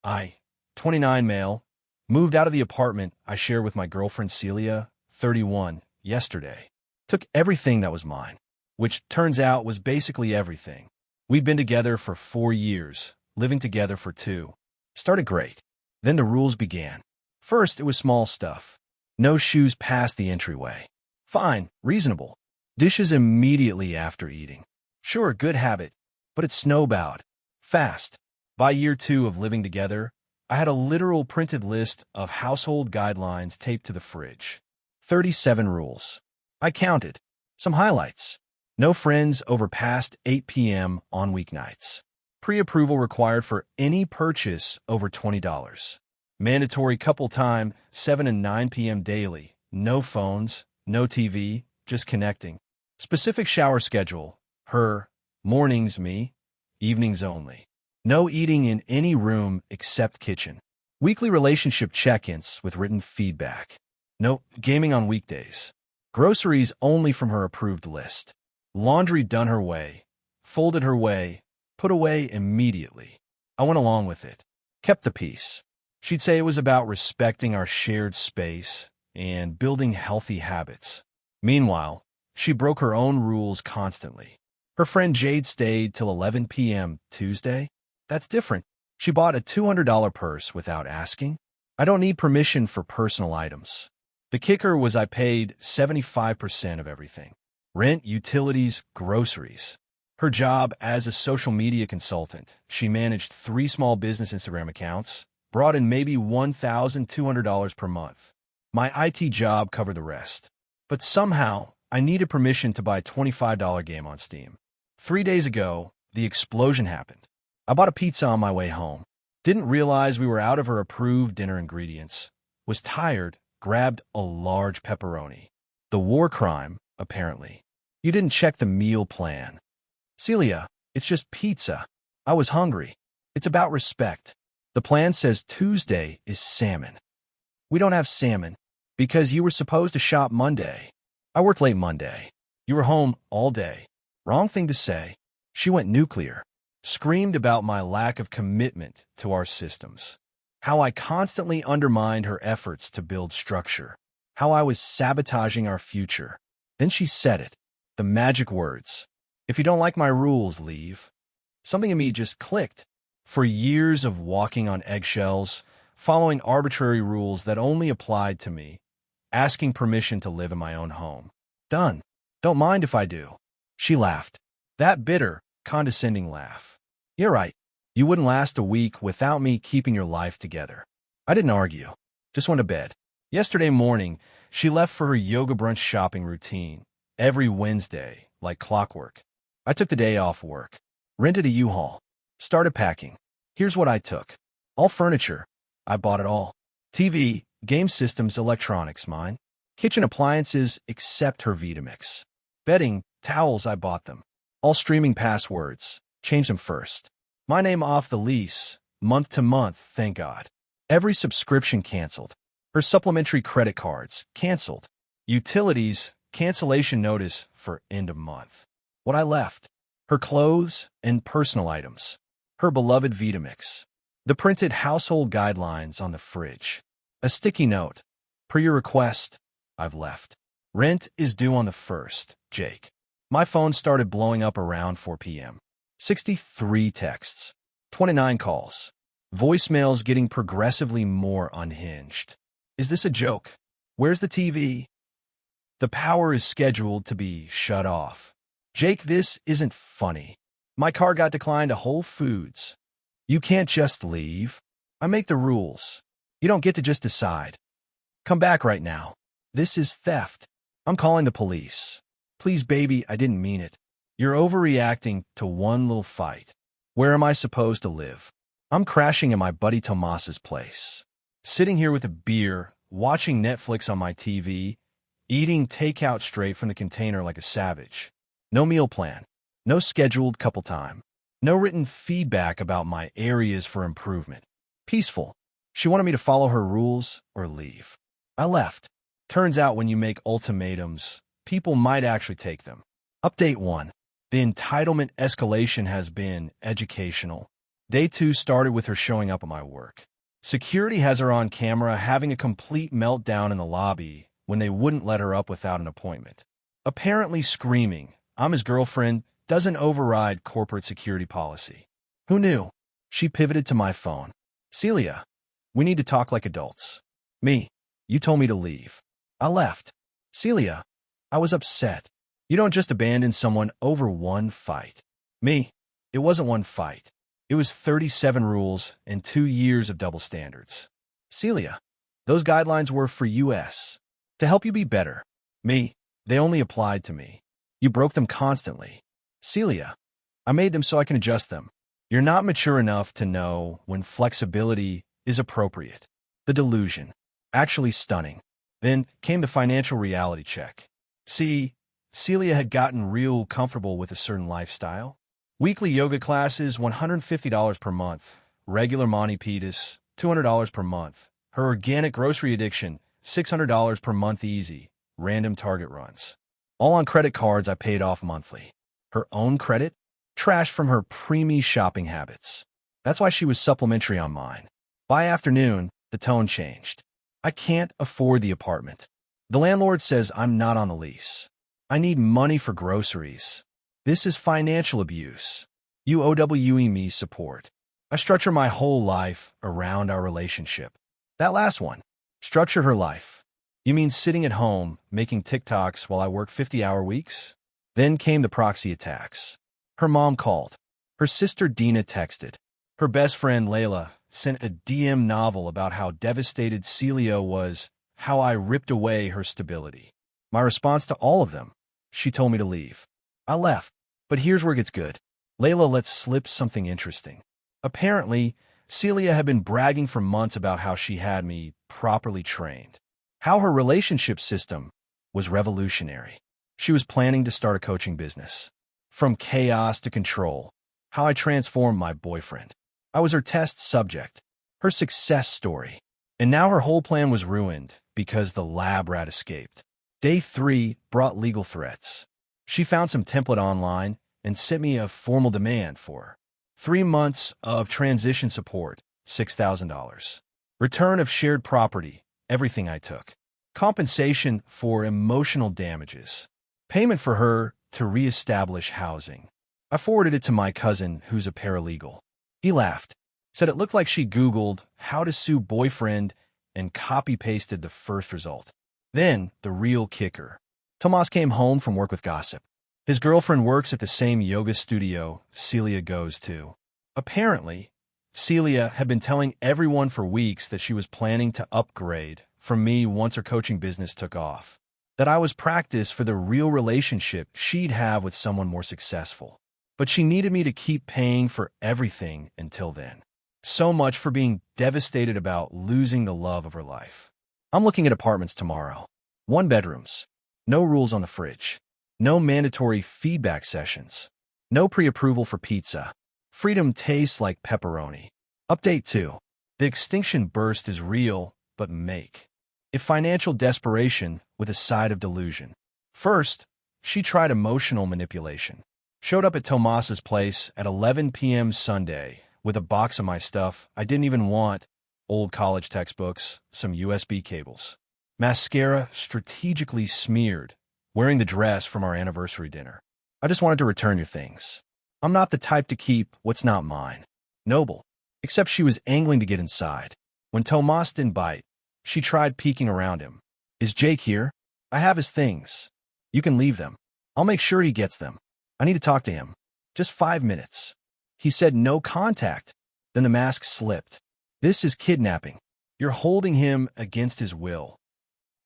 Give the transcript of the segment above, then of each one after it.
I, 29 male, moved out of the apartment I share with my girlfriend Celia, 31, yesterday. Took everything that was mine, which turns out was basically everything. We'd been together for 4 years, living together for 2. Started great. Then the rules began. First, it was small stuff. No shoes past the entryway. Fine, reasonable. Dishes immediately after eating. Sure, good habit, but it snowballed. Fast. By year 2 of living together, I had a literal printed list of household guidelines taped to the fridge. 37 rules. I counted. Some highlights. No friends over past 8 p.m. on weeknights. Pre-approval required for any purchase over $20. Mandatory couple time, 7 and 9 p.m. daily. No phones, no TV, just connecting. Specific shower schedule. Her, mornings me, evenings only. No eating in any room except kitchen. Weekly relationship check-ins with written feedback. No gaming on weekdays. Groceries only from her approved list. Laundry done her way, folded her way, put away immediately. I went along with it. Kept the peace. She'd say it was about respecting our shared space and building healthy habits. Meanwhile, she broke her own rules constantly. Her friend Jade stayed till 11 p.m. Tuesday. That's different. She bought a $200 purse without asking. I don't need permission for personal items. The kicker was I paid 75% of everything. Rent, utilities, groceries. Her job as a social media consultant. She managed 3 small business Instagram accounts, brought in maybe $1,200 per month. My IT job covered the rest. But somehow, I needed permission to buy a $25 game on Steam. 3 days ago, the explosion happened. I bought a pizza on my way home. Didn't realize we were out of her approved dinner ingredients. Was tired, grabbed a large pepperoni. The war crime, apparently. You didn't check the meal plan. Celia, it's just pizza. I was hungry. It's about respect. The plan says Tuesday is salmon. We don't have salmon because you were supposed to shop Monday. I worked late Monday. You were home all day. Wrong thing to say. She went nuclear. Screamed about my lack of commitment to our systems. How I constantly undermined her efforts to build structure. How I was sabotaging our future. Then she said it. The magic words. If you don't like my rules, leave. Something in me just clicked. For years of walking on eggshells, following arbitrary rules that only applied to me, asking permission to live in my own home. Done. Don't mind if I do. She laughed. That bitter, condescending laugh. You're right. You wouldn't last a week without me keeping your life together. I didn't argue. Just went to bed. Yesterday morning, she left for her yoga brunch shopping routine. Every Wednesday, like clockwork. I took the day off work. Rented a U-Haul. Started packing. Here's what I took. All furniture. I bought it all. TV, game systems, electronics, mine. Kitchen appliances except her Vitamix. Bedding, towels, I bought them. All streaming passwords. Changed them first. My name off the lease. Month to month, thank God. Every subscription canceled. Her supplementary credit cards, canceled. Utilities, cancellation notice for end of month. What I left. Her clothes and personal items. Her beloved Vitamix. The printed household guidelines on the fridge. A sticky note. Per your request, I've left. Rent is due on the 1st, Jake. My phone started blowing up around 4 p.m. 63 texts. 29 calls. Voicemails getting progressively more unhinged. Is this a joke? Where's the TV? The power is scheduled to be shut off. Jake, this isn't funny. My car got declined to Whole Foods. You can't just leave. I make the rules. You don't get to just decide. Come back right now. This is theft. I'm calling the police. Please, baby, I didn't mean it. You're overreacting to one little fight. Where am I supposed to live? I'm crashing at my buddy Tomas's place. Sitting here with a beer, watching Netflix on my TV, eating takeout straight from the container like a savage. No meal plan. No scheduled couple time. No written feedback about my areas for improvement. Peaceful. She wanted me to follow her rules or leave. I left. Turns out when you make ultimatums, people might actually take them. Update 1. The entitlement escalation has been educational. Day 2 started with her showing up at my work. Security has her on camera having a complete meltdown in the lobby when they wouldn't let her up without an appointment. Apparently screaming, "I'm his girlfriend," doesn't override corporate security policy. Who knew? She pivoted to my phone. "Celia, we need to talk like adults." Me, "You told me to leave." I left. Celia, I was upset. "You don't just abandon someone over one fight." Me, "It wasn't one fight. It was 37 rules and 2 years of double standards." Celia, "Those guidelines were for US. To help you be better." Me, "They only applied to me. You broke them constantly." Celia, "I made them so I can adjust them." You're not mature enough to know when flexibility is appropriate. The delusion. Actually stunning. Then came the financial reality check. See, Celia had gotten real comfortable with a certain lifestyle. Weekly yoga classes, $150 per month. Regular Mani Pitas, $200 per month. Her organic grocery addiction, $600 per month easy. Random Target runs. All on credit cards I paid off monthly. Her own credit? Trash from her preemie shopping habits. That's why she was supplementary on mine. By afternoon, the tone changed. "I can't afford the apartment. The landlord says I'm not on the lease. I need money for groceries. This is financial abuse. You owing me support." I structure my whole life around our relationship. That last one. Structured her life. You mean sitting at home, making TikToks while I work 50-hour weeks? Then came the proxy attacks. Her mom called. Her sister Dina texted. Her best friend Layla sent a DM novel about how devastated Celia was, how I ripped away her stability. My response to all of them, she told me to leave. I left. But here's where it gets good. Layla lets slip something interesting. Apparently, Celia had been bragging for months about how she had me properly trained, how her relationship system was revolutionary. She was planning to start a coaching business. From chaos to control, how I transformed my boyfriend. I was her test subject, her success story. And now her whole plan was ruined because the lab rat escaped. Day 3 brought legal threats. She found some template online and sent me a formal demand for 3 months of transition support, $6,000. Return of shared property, everything I took. Compensation for emotional damages. Payment for her to reestablish housing. I forwarded it to my cousin, who's a paralegal. He laughed, said it looked like she Googled how to sue boyfriend and copy-pasted the first result. Then, the real kicker. Tomas came home from work with gossip. His girlfriend works at the same yoga studio Celia goes to. Apparently, Celia had been telling everyone for weeks that she was planning to upgrade from me once her coaching business took off. That I was practice for the real relationship she'd have with someone more successful. But she needed me to keep paying for everything until then. So much for being devastated about losing the love of her life. I'm looking at apartments tomorrow. 1 bedrooms. No rules on the fridge. No mandatory feedback sessions. No pre-approval for pizza. Freedom tastes like pepperoni. Update 2. The extinction burst is real, but make. If financial desperation with a side of delusion. First, she tried emotional manipulation. Showed up at Tomas's place at 11 p.m. Sunday with a box of my stuff I didn't even want, old college textbooks, some USB cables. Mascara strategically smeared, wearing the dress from our anniversary dinner. I just wanted to return your things. I'm not the type to keep what's not mine. Noble. Except she was angling to get inside. When Tomas didn't bite, she tried peeking around him. Is Jake here? I have his things. You can leave them. I'll make sure he gets them. I need to talk to him. Just 5 minutes. He said no contact. Then the mask slipped. This is kidnapping. You're holding him against his will.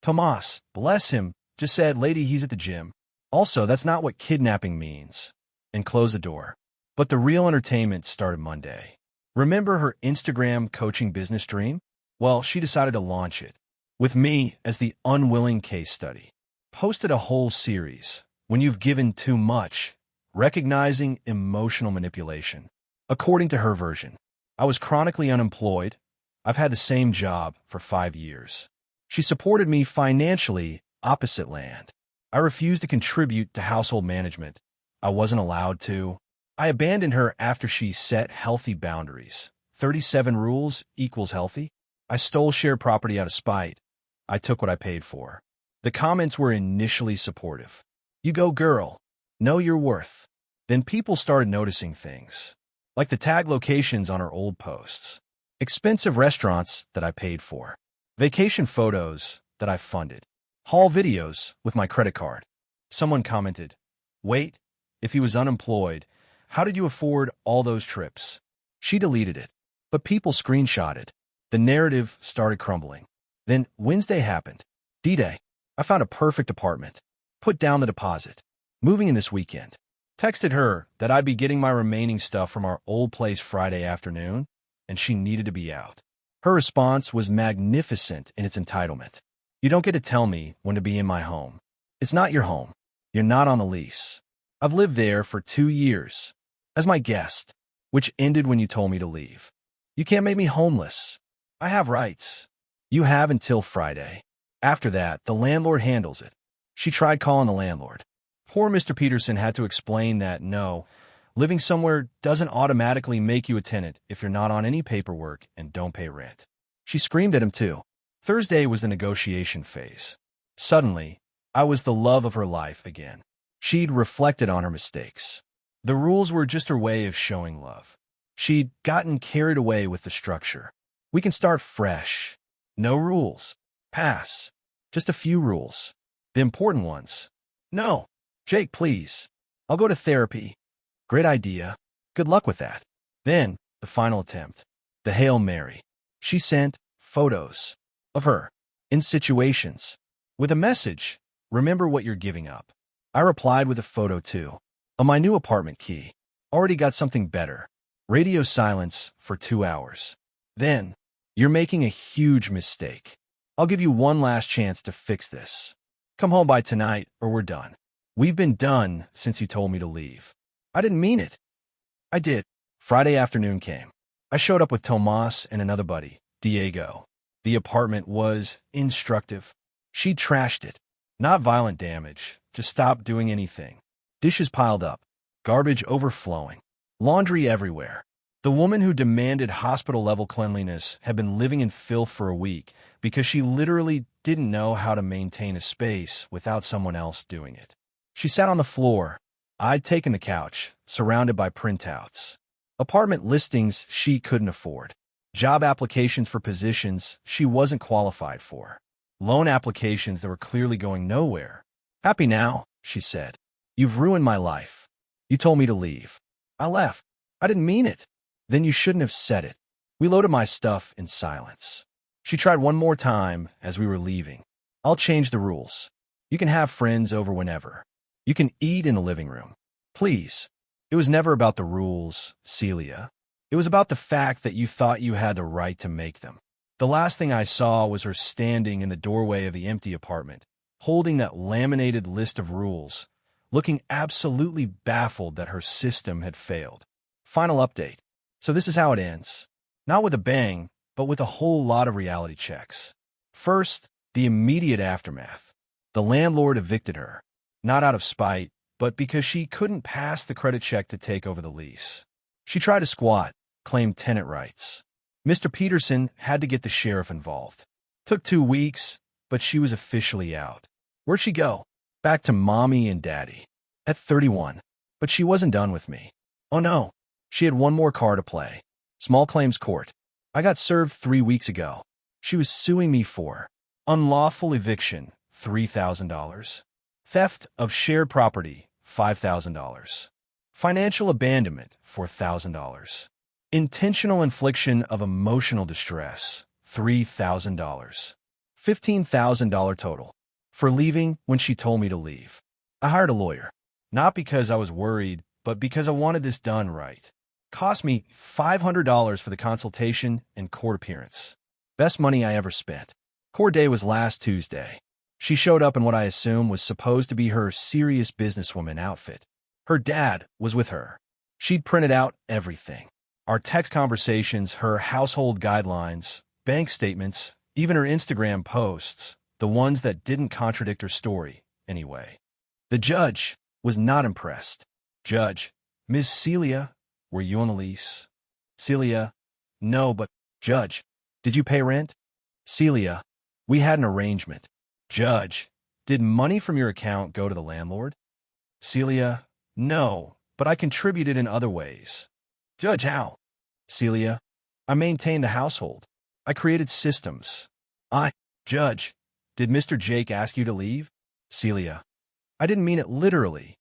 Tomas, bless him, just said, "Lady, he's at the gym." Also, that's not what kidnapping means. And close the door. But the real entertainment started Monday. Remember her Instagram coaching business dream? Well, she decided to launch it. With me as the unwilling case study. Posted a whole series. When you've given too much. Recognizing emotional manipulation. According to her version, I was chronically unemployed. I've had the same job for 5 years. She supported me financially, opposite land. I refused to contribute to household management. I wasn't allowed to. I abandoned her after she set healthy boundaries. 37 rules equals healthy. I stole shared property out of spite. I took what I paid for. The comments were initially supportive. You go, girl. Know your worth. Then people started noticing things, like the tag locations on her old posts, expensive restaurants that I paid for, vacation photos that I funded, haul videos with my credit card. Someone commented, "Wait, if he was unemployed, how did you afford all those trips?" She deleted it, but people screenshotted. The narrative started crumbling. Then Wednesday happened. D-Day. I found a perfect apartment. Put down the deposit. Moving in this weekend. Texted her that I'd be getting my remaining stuff from our old place Friday afternoon, and she needed to be out. Her response was magnificent in its entitlement. You don't get to tell me when to be in my home. It's not your home. You're not on the lease. I've lived there for 2 years as my guest, which ended when you told me to leave. You can't make me homeless. I have rights. You have until Friday. After that, the landlord handles it. She tried calling the landlord. Poor Mr. Peterson had to explain that no, living somewhere doesn't automatically make you a tenant if you're not on any paperwork and don't pay rent. She screamed at him too. Thursday was the negotiation phase. Suddenly, I was the love of her life again. She'd reflected on her mistakes. The rules were just her way of showing love. She'd gotten carried away with the structure. We can start fresh. No rules. Pass. Just a few rules. The important ones. No. Jake, please. I'll go to therapy. Great idea. Good luck with that. Then, the final attempt. The Hail Mary. She sent photos of her in situations with a message. Remember what you're giving up. I replied with a photo too. On my new apartment key. Already got something better. Radio silence for 2 hours. Then, you're making a huge mistake. I'll give you one last chance to fix this. Come home by tonight or we're done. We've been done since you told me to leave. I didn't mean it. I did. Friday afternoon came. I showed up with Tomas and another buddy, Diego. The apartment was instructive. She trashed it. Not violent damage, just stopped doing anything. Dishes piled up. Garbage overflowing. Laundry everywhere. The woman who demanded hospital-level cleanliness had been living in filth for a week because she literally didn't know how to maintain a space without someone else doing it. She sat on the floor. I'd taken the couch, surrounded by printouts. Apartment listings she couldn't afford. Job applications for positions she wasn't qualified for. Loan applications that were clearly going nowhere. Happy now, she said. You've ruined my life. You told me to leave. I left. I didn't mean it. Then you shouldn't have said it. We loaded my stuff in silence. She tried one more time as we were leaving. I'll change the rules. You can have friends over whenever. You can eat in the living room. Please. It was never about the rules, Celia. It was about the fact that you thought you had the right to make them. The last thing I saw was her standing in the doorway of the empty apartment, holding that laminated list of rules, looking absolutely baffled that her system had failed. Final update. So this is how it ends. Not with a bang, but with a whole lot of reality checks. First, the immediate aftermath. The landlord evicted her, not out of spite, but because she couldn't pass the credit check to take over the lease. She tried to squat, claimed tenant rights. Mr. Peterson had to get the sheriff involved. Took 2 weeks, but she was officially out. Where'd she go? Back to mommy and daddy. At 31. But she wasn't done with me. Oh no. She had one more card to play. Small claims court. I got served 3 weeks ago. She was suing me for unlawful eviction, $3,000. Theft of shared property, $5,000. Financial abandonment, $4,000. Intentional infliction of emotional distress, $3,000. $15,000 total. For leaving when she told me to leave. I hired a lawyer. Not because I was worried, but because I wanted this done right. Cost me $500 for the consultation and court appearance. Best money I ever spent. Court day was last Tuesday. She showed up in what I assume was supposed to be her serious businesswoman outfit. Her dad was with her. She'd printed out everything. Our text conversations, her household guidelines, bank statements, even her Instagram posts, the ones that didn't contradict her story, anyway. The judge was not impressed. Judge, Miss Celia, were you on the lease? Celia, no, but, Judge, did you pay rent? Celia, we had an arrangement. Judge, did money from your account go to the landlord? Celia, no, but I contributed in other ways. Judge, how? Celia, I maintained a household. I created systems. Judge, did Mr. Jake ask you to leave? Celia, I didn't mean it literally.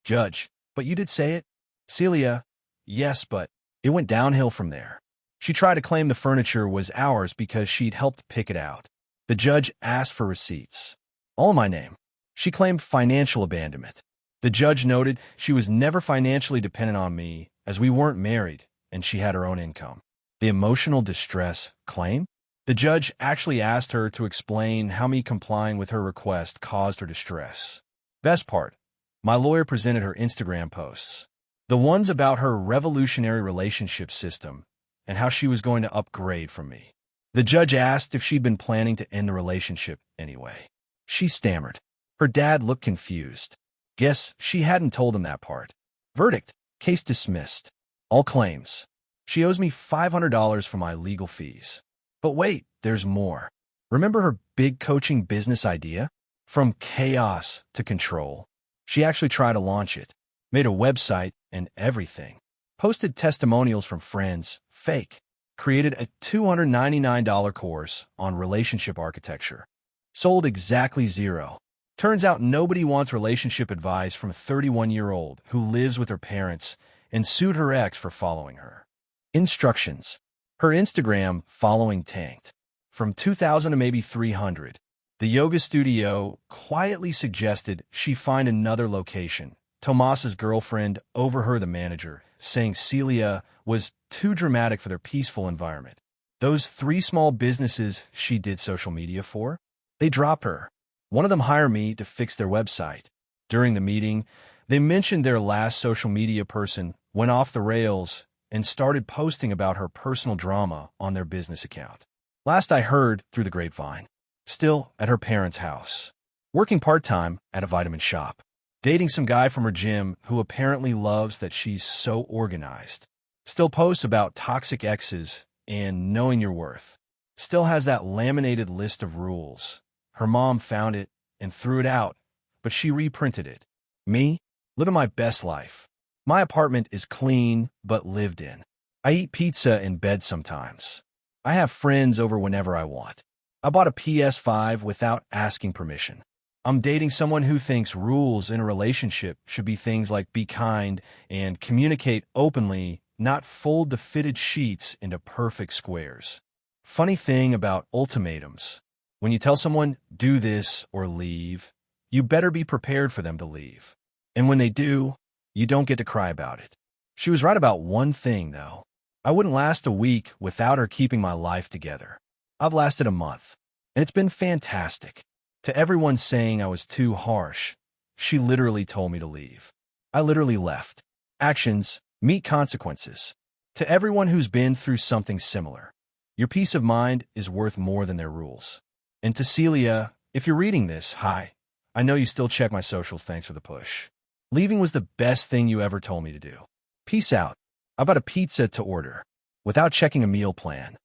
Judge, but you did say it? Celia, yes, but it went downhill from there. She tried to claim the furniture was ours because she'd helped pick it out. The judge asked for receipts. All in my name. She claimed financial abandonment. The judge noted she was never financially dependent on me as we weren't married and she had her own income. The emotional distress claim? The judge actually asked her to explain how me complying with her request caused her distress. Best part, my lawyer presented her Instagram posts. The ones about her revolutionary relationship system and how she was going to upgrade from me. The judge asked if she'd been planning to end the relationship anyway. She stammered. Her dad looked confused. Guess she hadn't told him that part. Verdict, case dismissed. All claims. She owes me $500 for my legal fees. But wait, there's more. Remember her big coaching business idea? From chaos to control. She actually tried to launch it. Made a website and everything. Posted testimonials from friends, fake. Created a $299 course on relationship architecture. Sold exactly zero. Turns out nobody wants relationship advice from a 31-year-old who lives with her parents and sued her ex for following her. Instructions. Her Instagram following tanked. From 2,000 to maybe 300. The yoga studio quietly suggested she find another location. Tomas's girlfriend overheard the manager saying Celia was too dramatic for their peaceful environment. Those 3 small businesses she did social media for, they dropped her. One of them hired me to fix their website. During the meeting, they mentioned their last social media person went off the rails and started posting about her personal drama on their business account. Last I heard through the grapevine. Still at her parents' house. Working part-time at a vitamin shop. Dating some guy from her gym who apparently loves that she's so organized. Still posts about toxic exes and knowing your worth. Still has that laminated list of rules. Her mom found it and threw it out, but she reprinted it. Me, living my best life. My apartment is clean, but lived in. I eat pizza in bed sometimes. I have friends over whenever I want. I bought a PS5 without asking permission. I'm dating someone who thinks rules in a relationship should be things like be kind and communicate openly, not fold the fitted sheets into perfect squares. Funny thing about ultimatums. When you tell someone, do this or leave, you better be prepared for them to leave. And when they do, you don't get to cry about it. She was right about one thing, though. I wouldn't last a week without her keeping my life together. I've lasted a month, and it's been fantastic. To everyone saying I was too harsh, she literally told me to leave. I literally left. Actions meet consequences. To everyone who's been through something similar, your peace of mind is worth more than their rules. And to Celia, if you're reading this, hi. I know you still check my socials, thanks for the push. Leaving was the best thing you ever told me to do. Peace out. I've got a pizza to order. Without checking a meal plan.